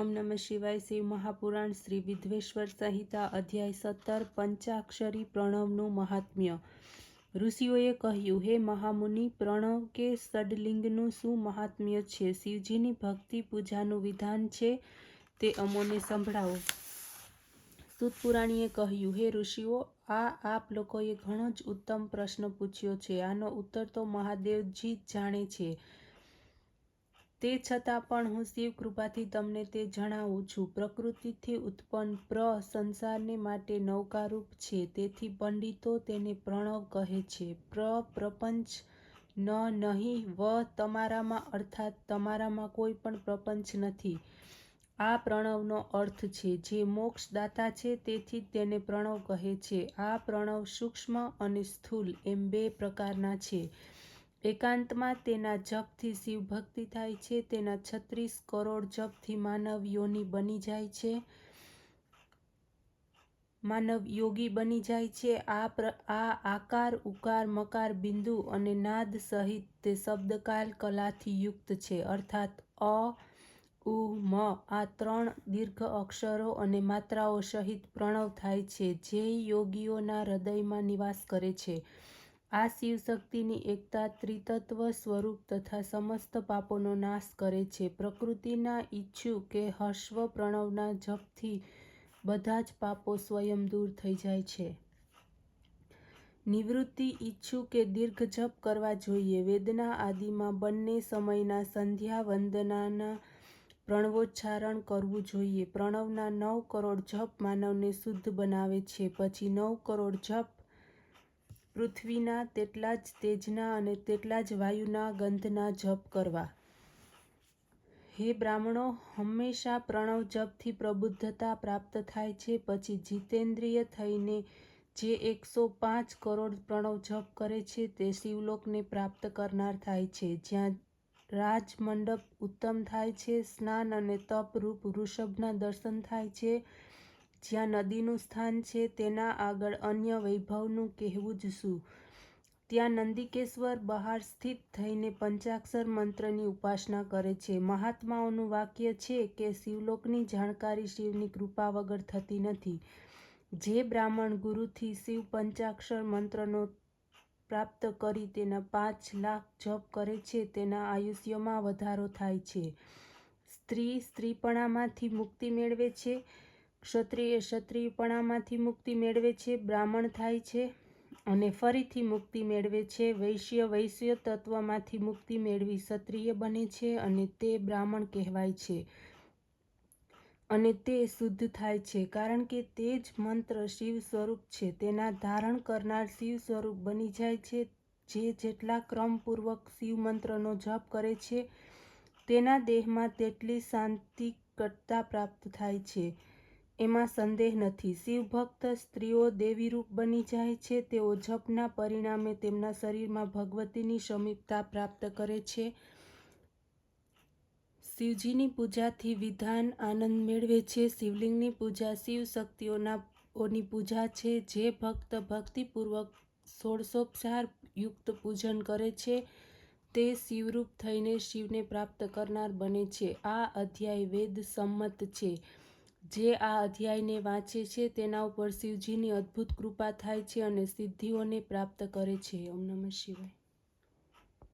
ओम नमः शिवाय। शिव महापुराण श्री विद्वेश्वर संहिता अध्याय 17 पंचाक्षरी प्रणवनु महात्म्य। ऋषिओए કહ્યું, હે મહામુનિ, પ્રણવ કે ષડલિંગનું શું મહાત્મ્ય છે? શિવજીની ભક્તિ પૂજાનું વિધાન છે તે અમોને સંભળાવો। સૂત પુરાણીએ કહ્યું, હે ઋષિઓ, આપ લોકોએ ઘણો જ ઉત્તમ પ્રશ્ન પૂછ્યો છે। આનો ઉત્તર તો મહાદેવજી જ જાણે છે। તે છતાં પણ હું શિવ કૃપાથી તમને તે જણાવું છું। પ્રકૃતિથી ઉત્પન્ન સંસારને માટે નૌકારૂપ છે, તેથી પંડિતો તેને પ્રણવ કહે છે। પ્રપંચ નહીં તમારામાં, અર્થાત તમારામાં કોઈ પણ પ્રપંચ નથી। આ પ્રણવનો અર્થ છે, જે મોક્ષદાતા છે, તેથી તેને પ્રણવ કહે છે। આ પ્રણવ સૂક્ષ્મ અને સ્થૂલ એમ બે પ્રકારના છે। એકાંતમાં તેના જપથી શિવભક્તિ થાય છે। તેના 36 કરોડ જપથી માનવ યોગી બની જાય છે। આ આકાર, ઉકાર, મકાર, બિંદુ અને નાદ સહિત તે શબ્દકાલ કલાથી યુક્ત છે, અર્થાત અ, ઉ, મ આ 3 દીર્ઘ અક્ષરો અને માત્રાઓ સહિત પ્રણવ થાય છે, જે યોગીઓના હૃદયમાં નિવાસ કરે છે। આ શિવશક્તિની એકતા ત્રિતત્વ સ્વરૂપ તથા સમસ્ત પાપોનો નાશ કરે છે। પ્રકૃતિના ઈચ્છુ કે હર્ષવ પ્રણવના જપથી બધા જ પાપો સ્વયં દૂર થઈ જાય છે। નિવૃત્તિ ઈચ્છુ કે દીર્ઘ જપ કરવા જોઈએ। વેદના આદિમાં બંને સમયના સંધ્યા વંદનાના પ્રણવોચ્ચારણ કરવું જોઈએ। પ્રણવના 9 કરોડ જપ માનવને શુદ્ધ બનાવે છે। પછી 9 કરોડ જપ પૃથ્વીના, તેટલા જ તેજના અને તેટલા જ વાયુના ગંધના જપ કરવા। હે બ્રાહ્મણો, હંમેશા પ્રણવ જપથી પ્રબુદ્ધતા પ્રાપ્ત થાય છે। પછી જીતેન્દ્રિય થઈને જે 105 કરોડ પ્રણવ જપ કરે છે, તે શિવલોકને પ્રાપ્ત કરનાર થાય છે, જ્યાં રાજમંડપ ઉત્તમ થાય છે, સ્નાન અને તપ રૂપ વૃષભના દર્શન થાય છે, જ્યાં નદીનું સ્થાન છે, તેના આગળ અન્ય વૈભવનું કહેવું જ શું। ત્યાં નંદિકેશ્વર બહાર સ્થિત થઈને પંચાક્ષર મંત્રની ઉપાસના કરે છે। મહાત્માઓનું વાક્ય છે કે શિવલોકની જાણકારી શિવની કૃપા વગર થતી નથી। જે બ્રાહ્મણ ગુરુથી શિવ પંચાક્ષર મંત્રનો પ્રાપ્ત કરી તેના 5 લાખ જપ કરે છે, તેના આયુષ્યમાં વધારો થાય છે। સ્ત્રી સ્ત્રીપણામાંથી મુક્તિ મેળવે છે, ક્ષત્રિય ક્ષત્રિયપણામાંથી મુક્તિ મેળવે છે, બ્રાહ્મણ થાય છે અને ફરીથી મુક્તિ મેળવે છે, વૈશ્ય વૈશ્ય તત્વમાંથી મુક્તિ મેળવી ક્ષત્રિય બને છે અને તે બ્રાહ્મણ કહેવાય છે અને તે શુદ્ધ થાય છે, કારણ કે તે જ મંત્ર શિવ સ્વરૂપ છે। તેના ધારણ કરનાર શિવ સ્વરૂપ બની જાય છે। જે જેટલા ક્રમપૂર્વક શિવ મંત્રનો જપ કરે છે, તેના દેહમાં તેટલી શાંતિકતા પ્રાપ્ત થાય છે, એમાં સંદેહ નથી। શિવભક્ત સ્ત્રીઓ દેવીરૂપ બની જાય છે। તેઓ જપના પરિણામે તેમના શરીરમાં ભગવતીની સમીપતા પ્રાપ્ત કરે છે। શિવજીની પૂજાથી વિધાન આનંદ મેળવે છે। શિવલિંગની પૂજા શિવ શક્તિઓની પૂજા છે। જે ભક્ત ભક્તિપૂર્વક ષોડશોપચાર યુક્ત પૂજન કરે છે, તે શિવરૂપ થઈને શિવને પ્રાપ્ત કરનાર બને છે। આ અધ્યાય વેદ સંમત છે। જે આ અધ્યાયને વાંચે છે, તેના ઉપર શિવજીની અદ્ભુત કૃપા થાય છે અને સિદ્ધિઓને પ્રાપ્ત કરે છે। ઓમ નમઃ શિવાય।